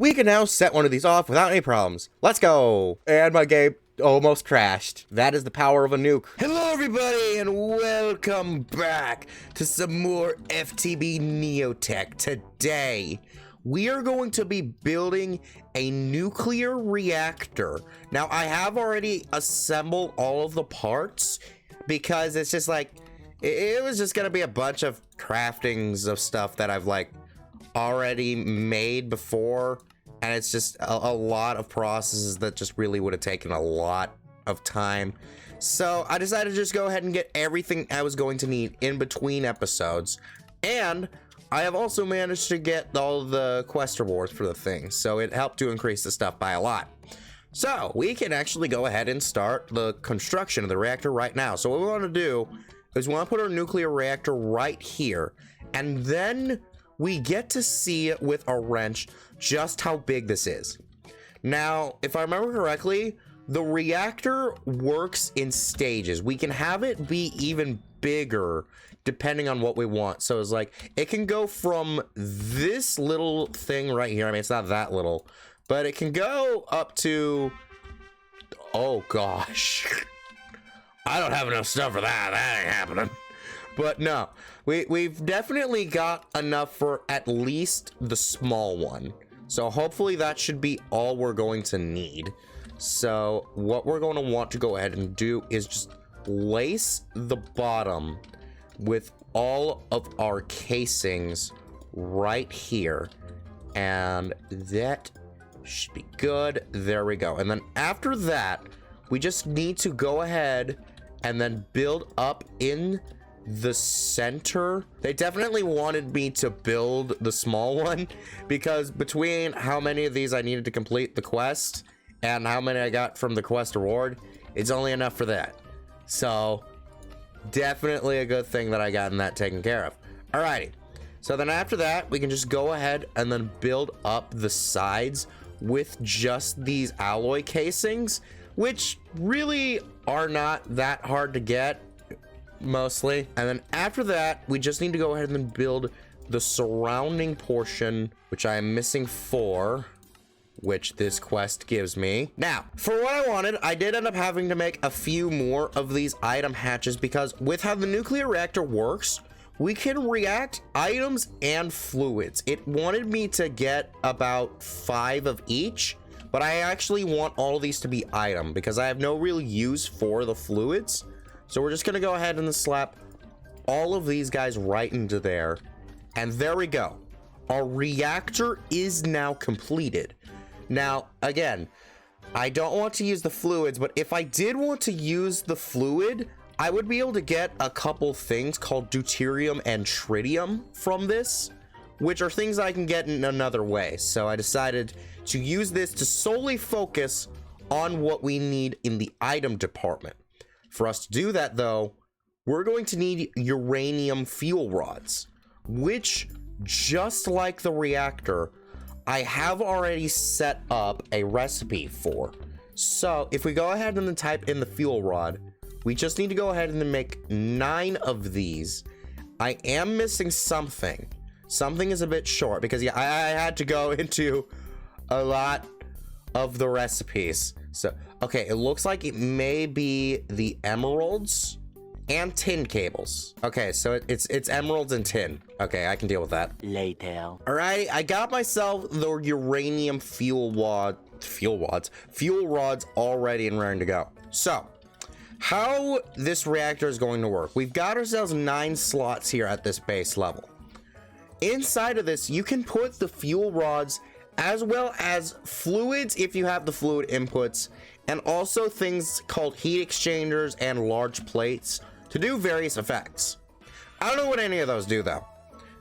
We can now set one of these off without any problems. Let's go! And my game almost crashed. That is the power of a nuke. Hello everybody and welcome back to some more FTB NeoTech. Today, we are going to be building a nuclear reactor. Now, I have already assembled all of the parts because it's just like, it was just gonna be a bunch of craftings of stuff that I've like already made before, and it's just a lot of processes that just really would have taken a lot of time. So I decided to just go ahead and get everything I was going to need in between episodes, and I have also managed to get all the quest rewards for the thing, so it helped to increase the stuff by a lot. So we can actually go ahead and start the construction of the reactor right now. So what we want to do is we want to put our nuclear reactor right here, and then we get to see it with a wrench just how big this is. Now, if I remember correctly, the reactor works in stages. We can have it be even bigger depending on what we want. So it's like, it can go from this little thing right here. I mean, it's not that little, but it can go up to, oh gosh. I don't have enough stuff for that. That ain't happening. But no, we've definitely got enough for at least the small one. So hopefully that should be all we're going to need. So what we're going to want to go ahead and do is just lace the bottom with all of our casings right here. And that should be good. There we go. And then after that, we just need to go ahead and then build up in the center. They definitely wanted me to build the small one because between how many of these I needed to complete the quest and how many I got from the quest reward, it's only enough for that. So definitely a good thing that I gotten that taken care of. Alrighty, so then after that we can just go ahead and then build up the sides with just these alloy casings, which really are not that hard to get mostly. And then after that, we just need to go ahead and build the surrounding portion, which I am missing 4, which this quest gives me. Now, for what I wanted, I did end up having to make a few more of these item hatches because with how the nuclear reactor works, we can react items and fluids. It wanted me to get about 5 of each, but I actually want all of these to be item because I have no real use for the fluids. So we're just gonna go ahead and slap all of these guys right into there. And there we go. Our reactor is now completed. Now, again, I don't want to use the fluids, but if I did want to use the fluid, I would be able to get a couple things called deuterium and tritium from this, which are things I can get in another way. So I decided to use this to solely focus on what we need in the item department. For us to do that, though, we're going to need uranium fuel rods, which, just like the reactor, I have already set up a recipe for. So if we go ahead and then type in the fuel rod, we just need to go ahead and then make 9 of these. I am missing something. Something is a bit short because yeah, I had to go into a lot of the recipes. So, okay, it looks like it may be the emeralds and tin cables. Okay, so it's emeralds and tin. Okay, I can deal with that. Later. All right, I got myself the uranium fuel rods already and ready to go. So, how this reactor is going to work. We've got ourselves 9 slots here at this base level. Inside of this, you can put the fuel rods as well as fluids if you have the fluid inputs, and also things called heat exchangers and large plates to do various effects. I don't know what any of those do though.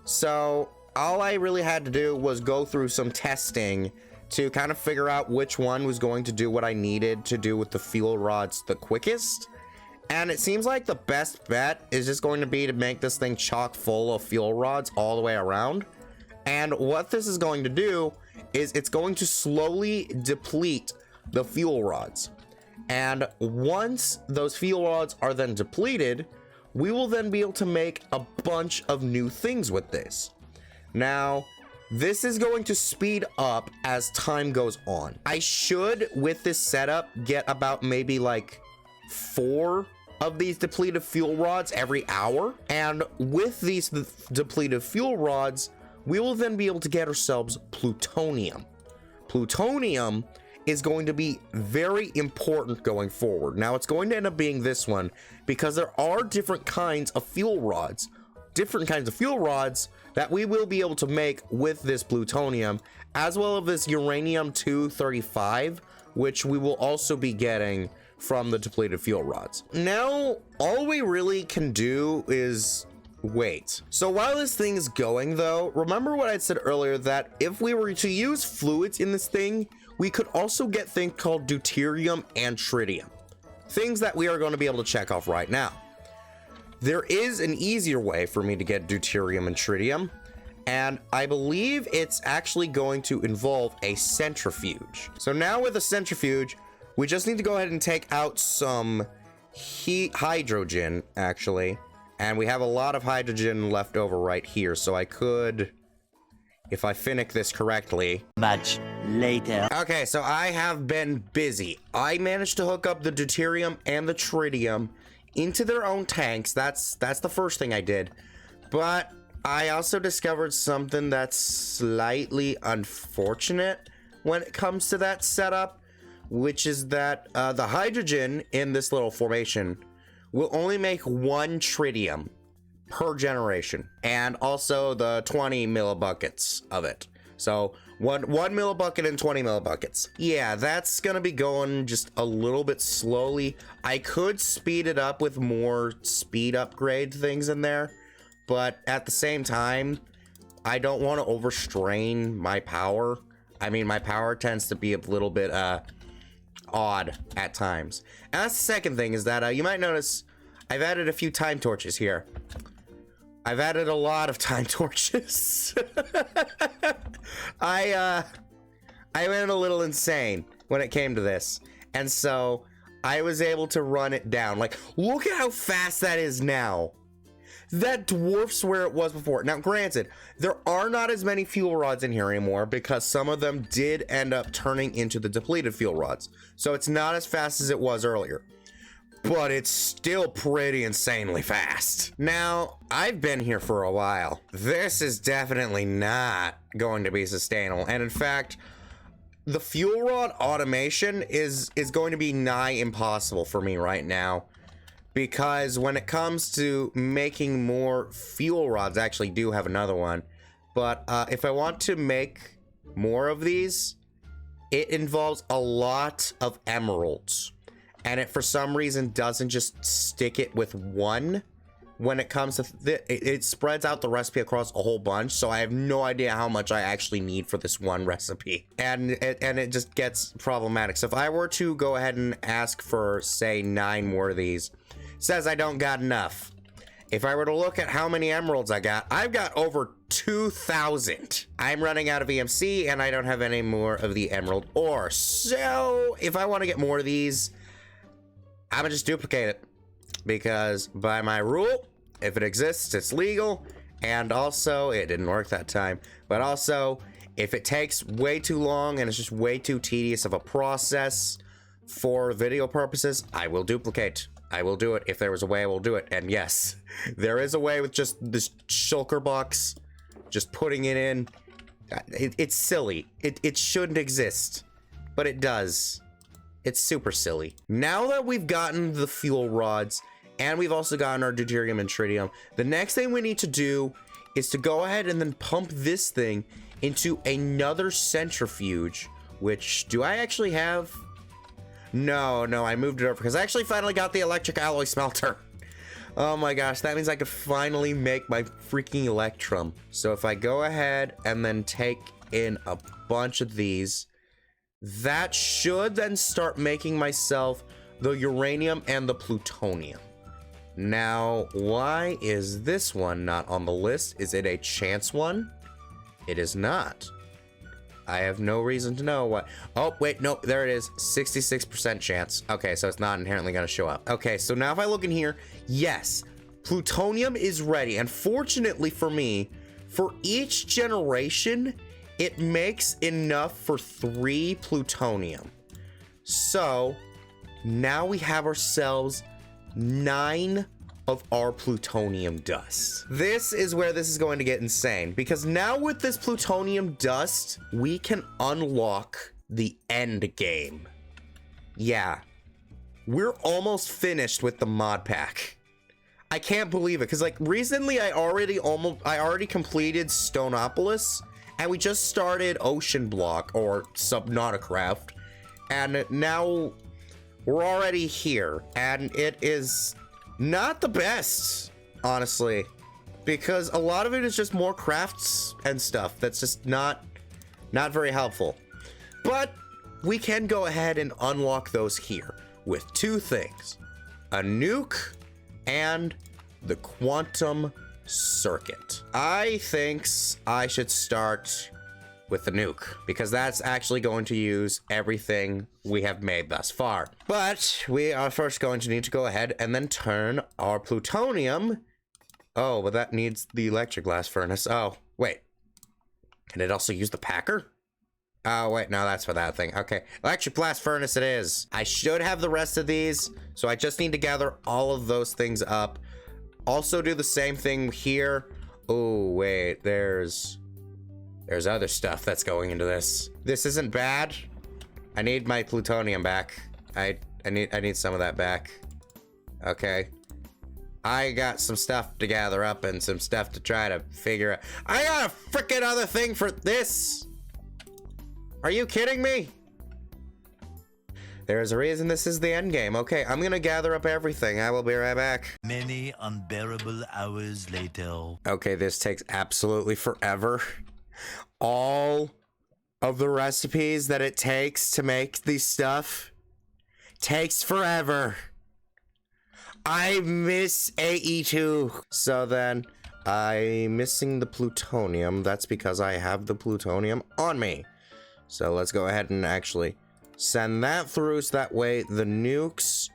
So all I really had to do was go through some testing to kind of figure out which one was going to do what I needed to do with the fuel rods the quickest. And it seems like the best bet is just going to be to make this thing chock full of fuel rods all the way around. And what this is going to do is it's going to slowly deplete the fuel rods. And once those fuel rods are then depleted, we will then be able to make a bunch of new things with this. Now, This is going to speed up as time goes on. I should, with this setup, get about maybe like 4 of these depleted fuel rods every hour. And with these depleted fuel rods, we will then be able to get ourselves plutonium. Plutonium is going to be very important going forward. Now, it's going to end up being this one because there are different kinds of fuel rods. That we will be able to make with this plutonium, as well as this uranium-235, which we will also be getting from the depleted fuel rods. Now, all we really can do is wait. So while this thing is going though, remember what I said earlier, that if we were to use fluids in this thing, we could also get things called deuterium and tritium. Things that we are going to be able to check off right now. There is an easier way for me to get deuterium and tritium, and I believe it's actually going to involve a centrifuge. So now with a centrifuge, we just need to go ahead and take out some hydrogen, actually. And we have a lot of hydrogen left over right here, so I could, if I finish this correctly. Much later. Okay, so I have been busy. I managed to hook up the deuterium and the tritium into their own tanks. That's the first thing I did. But I also discovered something that's slightly unfortunate when it comes to that setup, which is that the hydrogen in this little formation will only make 1 tritium per generation, and also the 20 millibuckets of it. So one millibucket and 20 millibuckets. Yeah, that's gonna be going just a little bit slowly. I could speed it up with more speed upgrade things in there, but at the same time, I don't want to overstrain my power. I mean, my power tends to be a little bit odd at times. And that's the second thing, is that you might notice I've added a few time torches here. I've added a lot of time torches. I went a little insane when it came to this, and so I was able to run it down. Like, look at how fast that is now. That dwarfs where it was before. Now, granted, there are not as many fuel rods in here anymore because some of them did end up turning into the depleted fuel rods. So it's not as fast as it was earlier, but it's still pretty insanely fast. Now, I've been here for a while. This is definitely not going to be sustainable. And in fact, the fuel rod automation is going to be nigh impossible for me right now. Because when it comes to making more fuel rods, I actually do have another one. But if I want to make more of these, it involves a lot of emeralds. And it, for some reason, doesn't just stick it with one. When it comes to it spreads out the recipe across a whole bunch. So I have no idea how much I actually need for this one recipe. And it just gets problematic. So if I were to go ahead and ask for, say, 9 more of these, says I don't got enough. If I were to look at how many emeralds I've got over 2,000. I'm running out of EMC and I don't have any more of the emerald ore. So if I want to get more of these, I'm gonna just duplicate it, because by my rule, if it exists, it's legal. And also, it didn't work that time, but also if it takes way too long and it's just way too tedious of a process for video purposes, I will duplicate. I will do it. If there was a way, I will do it. And yes, there is a way with just this shulker box, just putting it in. It's silly. It shouldn't exist, but it does. It's super silly. Now that we've gotten the fuel rods and we've also gotten our deuterium and tritium, the next thing we need to do is to go ahead and then pump this thing into another centrifuge, which, do I actually have? No, I moved it over because I actually finally got the electric alloy smelter. Oh my gosh, that means I could finally make my freaking electrum. So if I go ahead and then take in a bunch of these, that should then start making myself the uranium and the plutonium. Now, why is this one not on the list? Is it a chance one? It is not. I have no reason to know what. Oh, wait, no, there it is. 66% chance. Okay, so it's not inherently going to show up. Okay, so now if I look in here, yes, plutonium is ready. And fortunately for me, For each generation, it makes enough for 3 plutonium. So now we have ourselves 9 of our plutonium dust. This is where this is going to get insane, because now with this plutonium dust, we can unlock the end game. Yeah, we're almost finished with the mod pack. I can't believe it, because like recently I already completed Stoneopolis, and we just started Ocean Block or Subnauticraft, and now we're already here, and it is not the best, honestly, because a lot of it is just more crafts and stuff that's just not very helpful. But we can go ahead and unlock those here with 2 things: a nuke and the quantum circuit. I think I should start with the nuke, because that's actually going to use everything we have made thus far. But we are first going to need to go ahead and then turn our plutonium. Oh, but that needs the electric glass furnace. Oh, wait. Can it also use the packer? Oh, wait, no, that's for that thing. Okay, electric blast furnace it is. I should have the rest of these, so I just need to gather all of those things up. Also do the same thing here. Oh, wait, there's other stuff that's going into this. This isn't bad. I need my plutonium back. I need some of that back. Okay. I got some stuff to gather up and some stuff to try to figure out. I got a freaking other thing for this. Are you kidding me? There's a reason this is the end game. Okay, I'm gonna gather up everything. I will be right back. Many unbearable hours later. Okay, this takes absolutely forever. All of the recipes that it takes to make these stuff takes forever. I miss AE2. So then I'm missing the plutonium. That's because I have the plutonium on me. So let's go ahead and actually send that through, so that way the nukes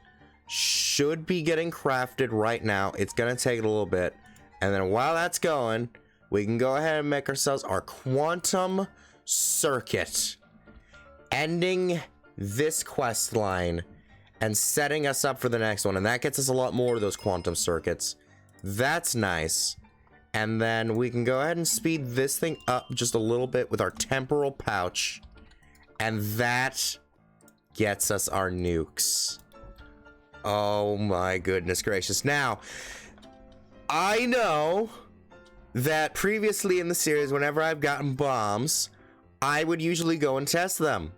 should be getting crafted right now. It's gonna take a little bit, and then while that's going, we can go ahead and make ourselves our quantum circuit, ending this quest line and setting us up for the next one. And that gets us a lot more of those quantum circuits. That's nice. And then we can go ahead and speed this thing up just a little bit with our temporal pouch, and that gets us our nukes. Oh my goodness gracious. Now, I know that previously in the series, whenever I've gotten bombs, I would usually go and test them.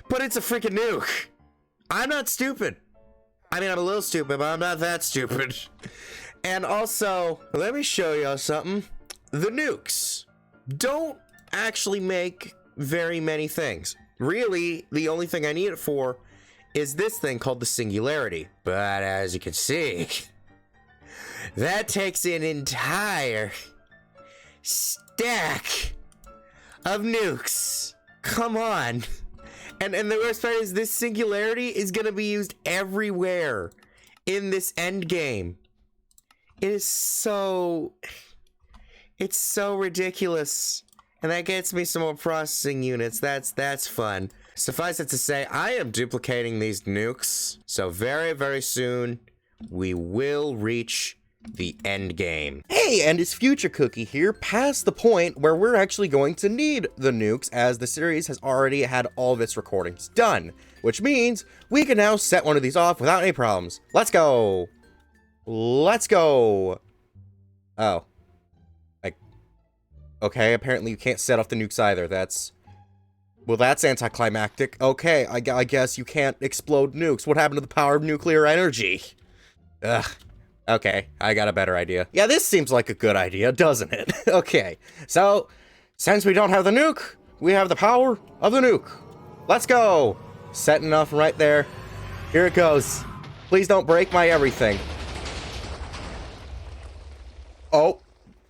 But it's a freaking nuke. I'm not stupid. I mean, I'm a little stupid, but I'm not that stupid. And also, let me show y'all something. The nukes don't actually make very many things. Really, the only thing I need it for is this thing called the singularity. But as you can see, that takes an entire stack of nukes. Come on. And the worst part is this singularity is gonna be used everywhere in this end game. It's so ridiculous. And that gets me some more processing units. That's fun. Suffice it to say, I am duplicating these nukes. So very, very soon, we will reach the end game. Hey, and it's Future Cookie here, past the point where we're actually going to need the nukes, as the series has already had all of its recordings done. Which means we can now set one of these off without any problems. Let's go. Let's go. Oh. Okay, apparently you can't set off the nukes either. That's anticlimactic. Okay, I guess you can't explode nukes. What happened to the power of nuclear energy? Ugh. Okay, I got a better idea. Yeah, this seems like a good idea, doesn't it? Okay, so, since we don't have the nuke, we have the power of the nuke. Let's go. Setting off right there. Here it goes. Please don't break my everything. Oh,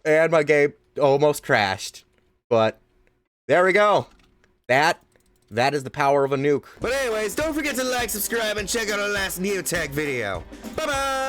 and my game almost crashed, but there we go. That is the power of a nuke. But anyways, don't forget to like, subscribe, and check out our last NeoTech video. Bye-bye!